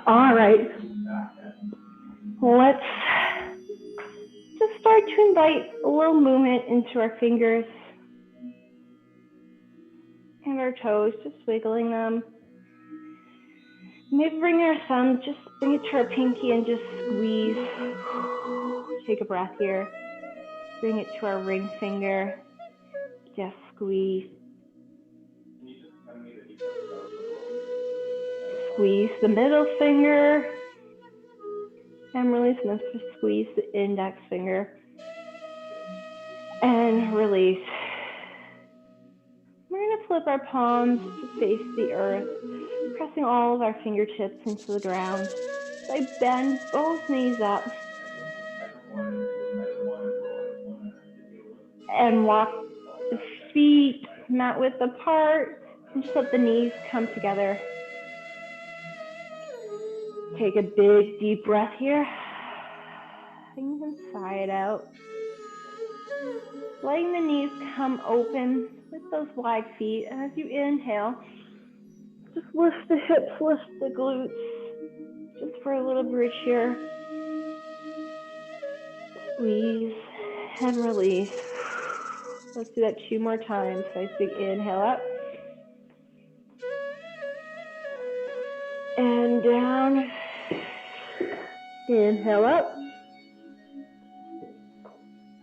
All right. Let's just start to invite a little movement into our fingers and our toes, just wiggling them. Maybe bring our thumb, just bring it to our pinky and just squeeze. Take a breath here. Bring it to our ring finger. Just squeeze. Squeeze the middle finger. And release. And then just squeeze the index finger. And release. We're going to flip our palms to face the earth, pressing all of our fingertips into the ground. So I bend both knees up and walk the feet mat width apart and just let the knees come together. Take a big deep breath here. And you can sigh it out. Letting the knees come open with those wide feet. And as you inhale, just lift the hips, lift the glutes. Just for a little bridge here. Squeeze and release. Let's do that 2 more times. Nice big inhale up. And down. Inhale up.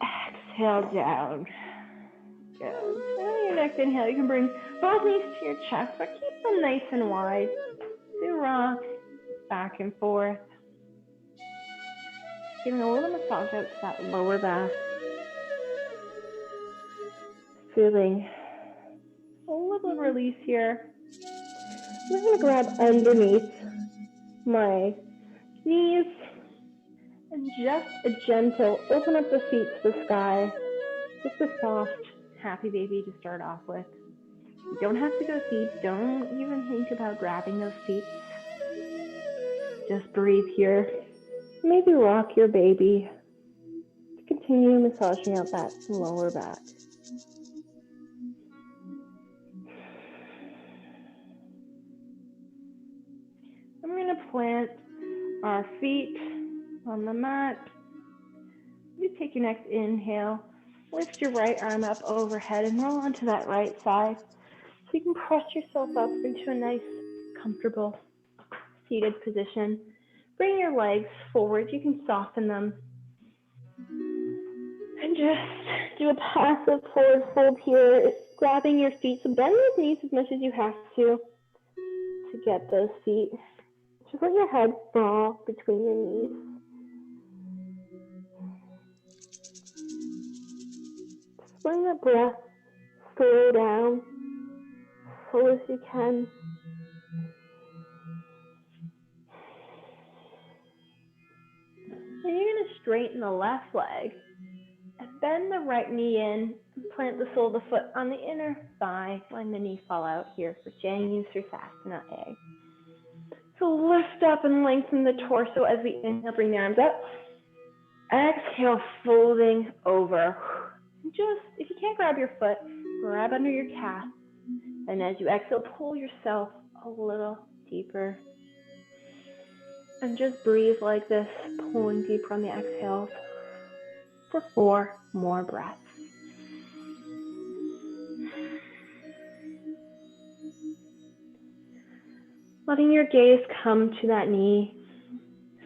Exhale down. Good. And your next inhale, you can bring both knees to your chest, but keep them nice and wide. Do rock back and forth. Giving a little massage out to that lower back. Feeling a little release here. I'm going to grab underneath my knees and just a gentle open up the feet to the sky. Just a soft, happy baby to start off with. You don't have to go deep. Don't even think about grabbing those feet. Just breathe here. Maybe rock your baby to continue massaging out that lower back. I'm going to plant our feet on the mat. You take your next inhale. Lift your right arm up overhead and roll onto that right side. So you can press yourself up into a nice, comfortable seated position. Bring your legs forward. You can soften them. And just do a passive forward fold here, grabbing your feet. So bend those knees as much as you have to get those feet. Just let your head fall between your knees. Just letting that breath slow down as full as you can. And you're going to straighten the left leg and bend the right knee in and plant the sole of the foot on the inner thigh, letting the knee fall out here for Janusarasana A. So lift up and lengthen the torso as we inhale, bring the arms up. Exhale, folding over. Just, if you can't grab your foot, grab under your calf. And as you exhale, pull yourself a little deeper. And just breathe like this, pulling deeper on the exhales for 4 more breaths. Letting your gaze come to that knee.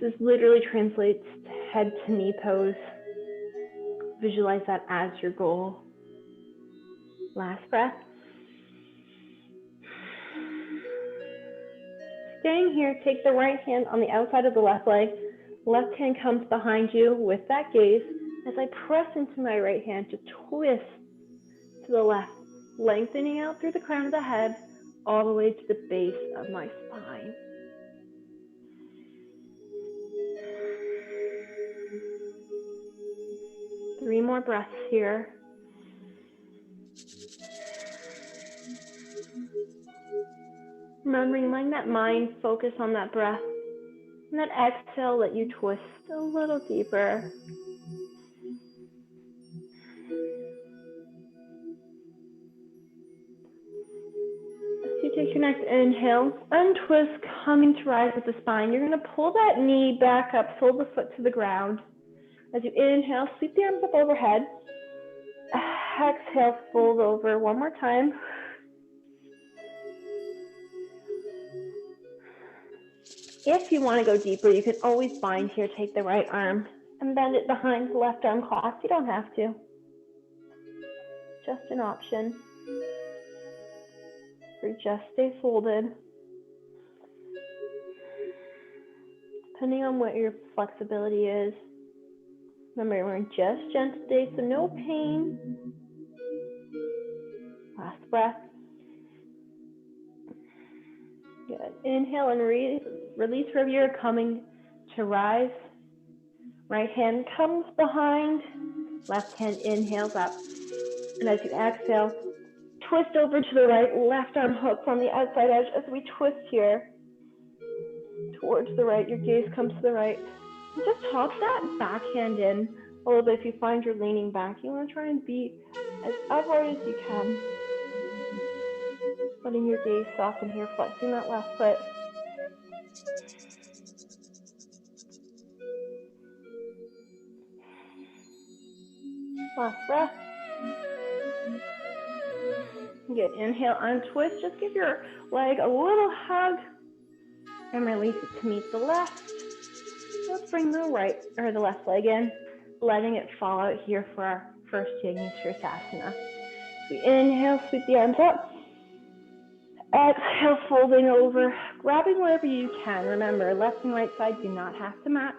This literally translates to head to knee pose. Visualize that as your goal. Last breath. Staying here, take the right hand on the outside of the left leg. Left hand comes behind you with that gaze as I press into my right hand to twist to the left, lengthening out through the crown of the head all the way to the base of my spine. Three more breaths here. Remembering, letting that mind focus on that breath. And that exhale, let you twist a little deeper. As you take your next inhale, untwist, coming to rise with the spine. You're going to pull that knee back up, pull the foot to the ground. As you inhale, sweep the arms up overhead. Exhale, fold over one more time. If you want to go deeper, you can always bind here. Take the right arm and bend it behind the left arm clasp. You don't have to. Just an option. Or just stay folded. Depending on what your flexibility is. Remember, we're just gentle today, so no pain. Last breath. Good. Inhale and release wherever you're coming to rise. Right hand comes behind. Left hand inhales up. And as you exhale, twist over to the right. Left arm hooks on the outside edge as we twist here. Towards the right, your gaze comes to the right. And just hop that backhand in a little bit. If you find you're leaning back, you want to try and be as upright as you can. Letting your gaze soften here, flexing that left foot. Last breath. Good. Inhale, untwist. Just give your leg a little hug and release it to meet the left. Let's bring the right or the left leg in, letting it fall out here for our first Tielen Sirsasana. We inhale, sweep the arms up. Exhale, folding over, grabbing wherever you can. Remember, left and right side do not have to match.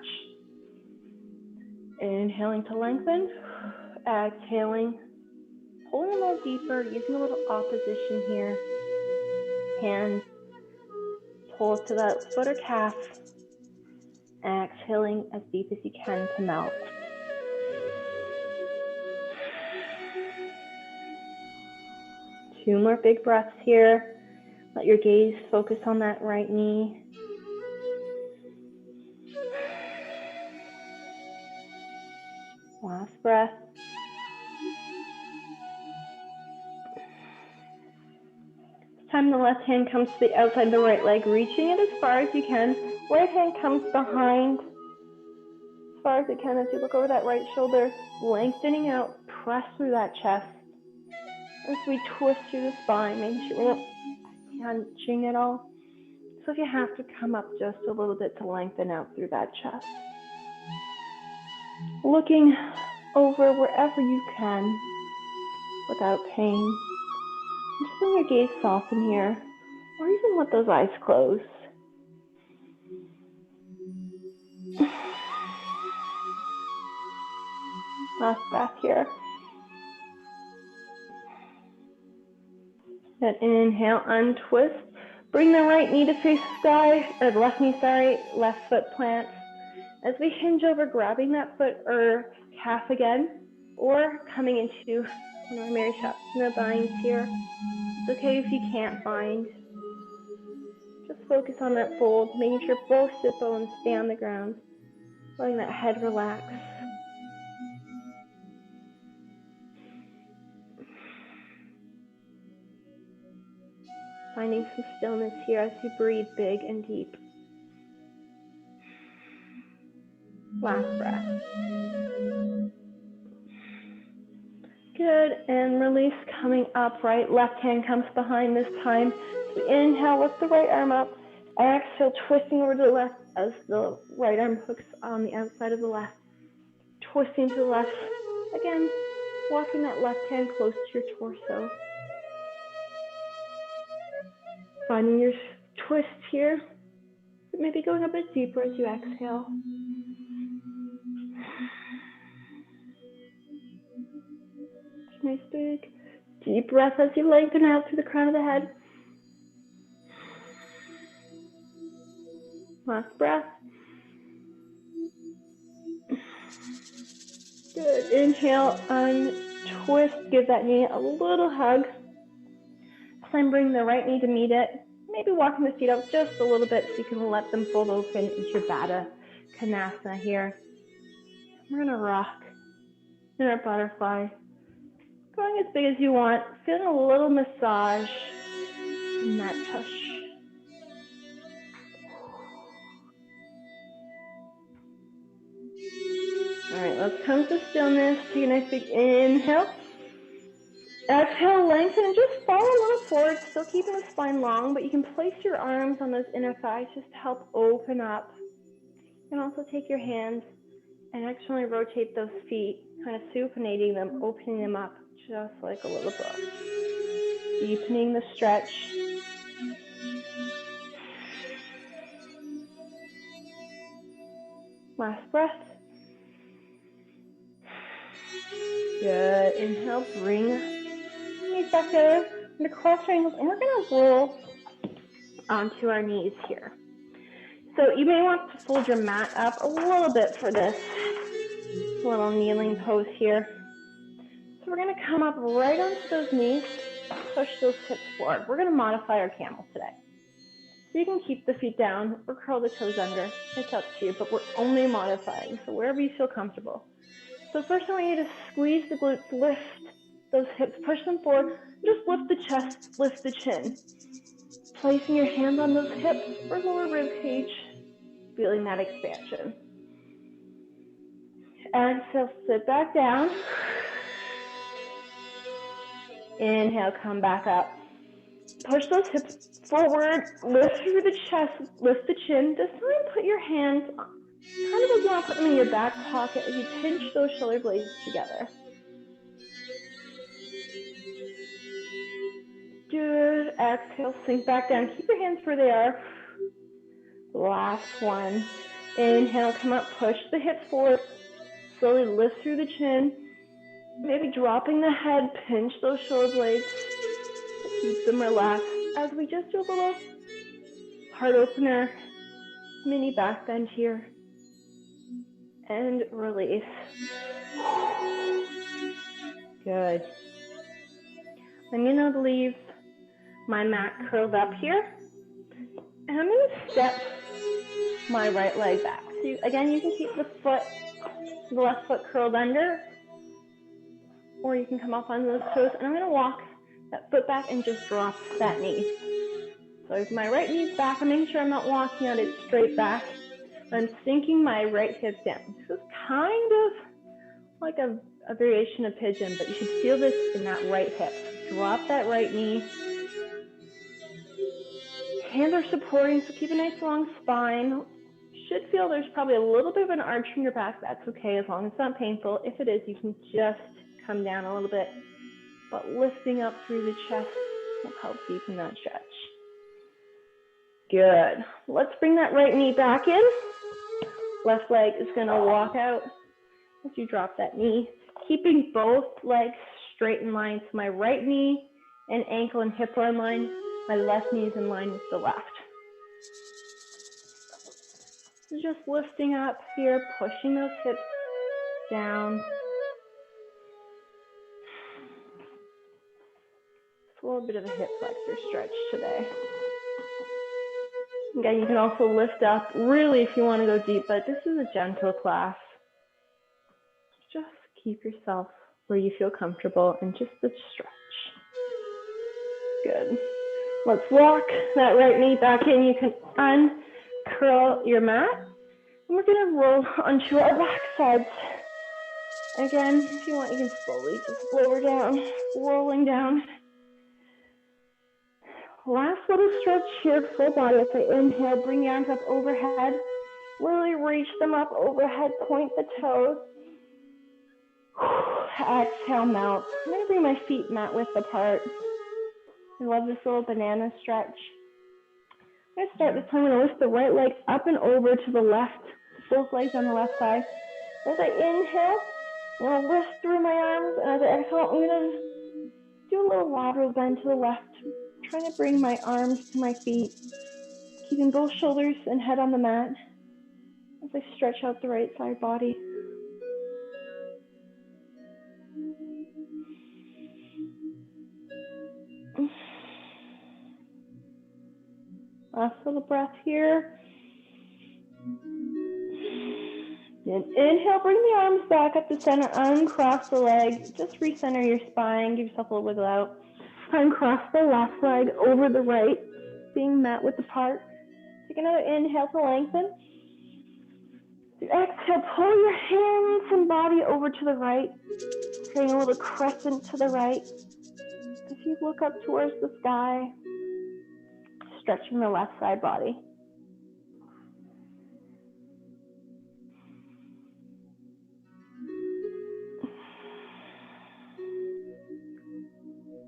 Inhaling to lengthen. Exhaling, pulling a little deeper, using a little opposition here. Hands pull to that foot or calf. Exhaling as deep as you can to melt. Two more big breaths here. Let your gaze focus on that right knee. Last breath. This time the left hand comes to the outside of the right leg, reaching it as far as you can. Right hand comes behind as far as it can as you look over that right shoulder, lengthening out, press through that chest. As we twist through the spine, making sure we're not hunching at all. So if you have to come up just a little bit to lengthen out through that chest. Looking over wherever you can without pain. Just let your gaze soften here, or even let those eyes close. Last breath here. Then inhale, untwist. Bring the right knee to face the sky, or the left knee, sorry, left foot plants. As we hinge over, grabbing that foot or calf again, or coming into Mary Shapsana binds here. It's okay if you can't bind. Just focus on that fold, making sure both sit bones stay on the ground, letting that head relax. Finding some stillness here as you breathe big and deep. Last breath. Good, and release, coming upright. Left hand comes behind this time. So inhale, lift the right arm up. Exhale, twisting over to the left as the right arm hooks on the outside of the left. Twisting to the left. Again, walking that left hand close to your torso. Finding your twist here. Maybe going a bit deeper as you exhale. Nice big deep breath as you lengthen out through the crown of the head. Last breath. Good. Inhale, untwist. Give that knee a little hug. Then bring the right knee to meet it. Maybe walking the feet out just a little bit so you can let them fold open into your Baddha Konasana here. We're going to rock in our butterfly. Going as big as you want. Feeling a little massage And that push. All right, let's come to stillness. Take a nice big inhale. Exhale, lengthen and just fall a little forward, still keeping the spine long, but you can place your arms on those inner thighs just to help open up. You can also take your hands and externally rotate those feet, kind of supinating them, opening them up, just like a little book. Deepening the stretch. Last breath. Good. Inhale, bring knees back together into cross triangles, and we're going to roll onto our knees here. So you may want to fold your mat up a little bit for this little kneeling pose here. So we're going to come up right onto those knees, push those hips forward. We're going to modify our camel today. So you can keep the feet down or curl the toes under. It's up to you, but we're only modifying, so wherever you feel comfortable. So first I want you to squeeze the glutes, lift those hips, push them forward, just lift the chest, lift the chin. Placing your hands on those hips or lower rib cage, feeling that expansion. Exhale, sit back down. Inhale, come back up. Push those hips forward, lift through the chest, lift the chin. This time put your hands kind of as you want to put them in your back pocket as you pinch those shoulder blades together. Good. Exhale, sink back down. Keep your hands where they are. Last one. Inhale, come up, push the hips forward. Slowly lift through the chin. Maybe dropping the head, pinch those shoulder blades. Keep them relaxed as we just do a little heart opener, mini back bend here. And release. Good. I'm going to leave my mat curled up here. And I'm going to step my right leg back. So again, you can keep the left foot curled under, or you can come up on those toes. And I'm going to walk that foot back and just drop that knee. So if my right knee's back, I'm making sure I'm not walking out it straight back. I'm sinking my right hip down. This is kind of like a variation of pigeon, but you should feel this in that right hip. Drop that right knee. Hands are supporting, so keep a nice long spine. You should feel there's probably a little bit of an arch from your back. That's okay as long as it's not painful. If it is, you can just come down a little bit, but lifting up through the chest will help deepen that stretch. Good. Let's bring that right knee back in. Left leg is going to walk out as you drop that knee, keeping both legs straight in line. So my right knee and ankle and hip are in line. My left knee is in line with the left. So just lifting up here, pushing those hips down. It's a little bit of a hip flexor stretch today. Again, you can also lift up really if you want to go deep, but this is a gentle class. Just keep yourself where you feel comfortable and just the stretch. Good. Let's walk that right knee back in. You can uncurl your mat. And we're going to roll onto our back sides. Again, if you want, you can slowly just lower down, rolling down. Last little stretch here, full body. As I inhale, bring your arms up overhead. Really reach them up overhead, point the toes. Exhale, melt. I'm going to bring my feet mat width apart. I love this little banana stretch. I'm going to start this time. I'm going to lift the right leg up and over to the left. Both legs on the left side. As I inhale, I'm going to lift through my arms. And as I exhale, I'm going to do a little lateral bend to the left. Trying to bring my arms to my feet. Keeping both shoulders and head on the mat. As I stretch out the right side body. Last little breath here. And inhale, bring the arms back up to center, uncross the legs. Just recenter your spine, give yourself a little wiggle out. Uncross the left leg over the right, being met with the part. Take another inhale to lengthen. Exhale, pull your hands and body over to the right, creating a little crescent to the right. As you look up towards the sky, stretching the left side body.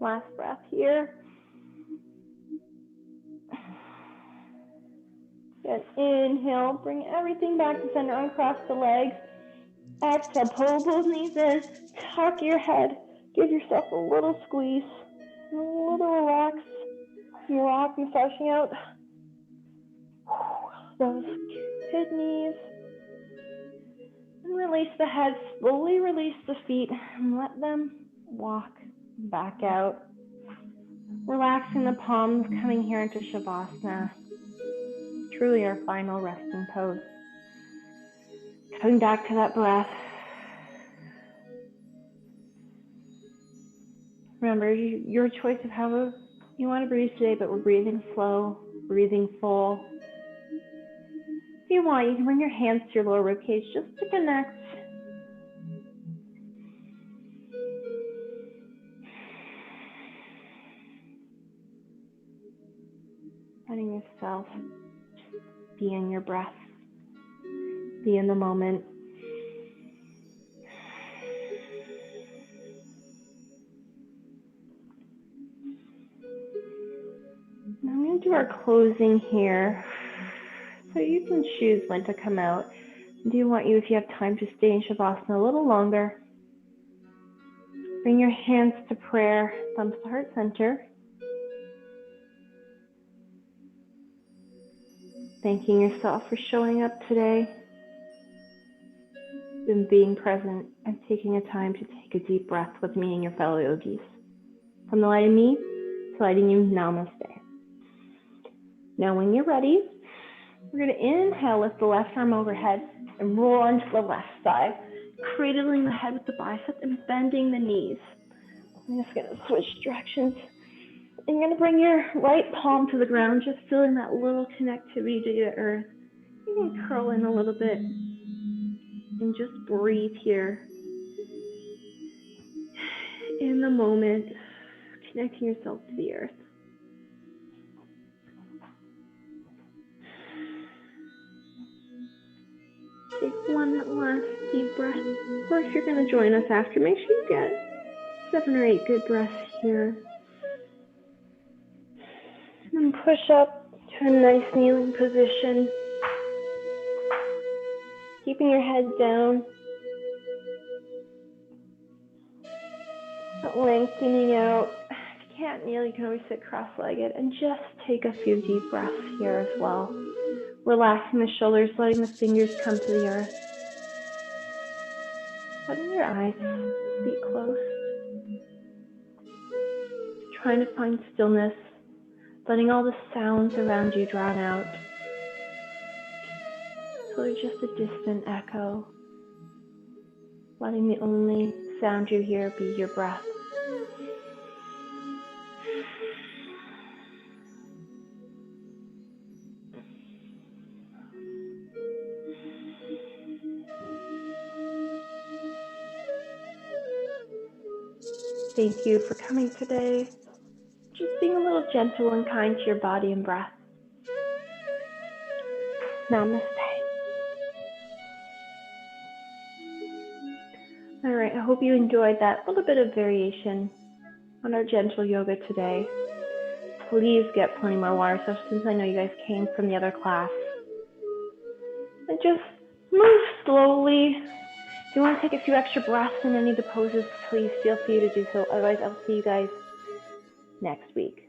Last breath here. Good. Inhale, bring everything back to center, uncross the legs. Exhale, pull both knees in, tuck your head, give yourself a little squeeze, a little relax. You rock, massaging out those kidneys. And release the head, slowly release the feet, and let them walk back out. Relaxing the palms, coming here into Shavasana. Truly our final resting pose. Coming back to that breath. Remember, your choice of how you want to breathe today, but we're breathing slow, breathing full. If you want, you can bring your hands to your lower ribcage just to connect. Letting yourself be in your breath, be in the moment. Now I'm going to do our closing here. So you can choose when to come out. I do want you, if you have time, to stay in Shavasana a little longer. Bring your hands to prayer, thumbs to heart center. Thanking yourself for showing up today and being present and taking a time to take a deep breath with me and your fellow yogis. From the light of me to lighting you, namaste. Now when you're ready, we're going to inhale, lift the left arm overhead and roll onto the left side, cradling the head with the bicep and bending the knees. I'm just going to switch directions. And you're going to bring your right palm to the ground, just feeling that little connectivity to the earth. You can curl in a little bit and just breathe here. In the moment, connecting yourself to the earth. Take one last deep breath. Of course, you're going to join us after. Make sure you get 7 or 8 good breaths here. And push up to a nice kneeling position. Keeping your head down. Lengthening out. If you can't kneel, you can always sit cross-legged. And just take a few deep breaths here as well. Relaxing the shoulders, letting the fingers come to the earth. Letting your eyes be closed. Trying to find stillness. Letting all the sounds around you drown out. So they're just a distant echo. Letting the only sound you hear be your breath. Thank you for coming today. Just being a little gentle and kind to your body and breath. Namaste. All right, I hope you enjoyed that little bit of variation on our gentle yoga today. Please get plenty more water, especially since I know you guys came from the other class. And just move slowly. If you want to take a few extra breaths in any of the poses, please feel free to do so. Otherwise, I'll see you guys next week.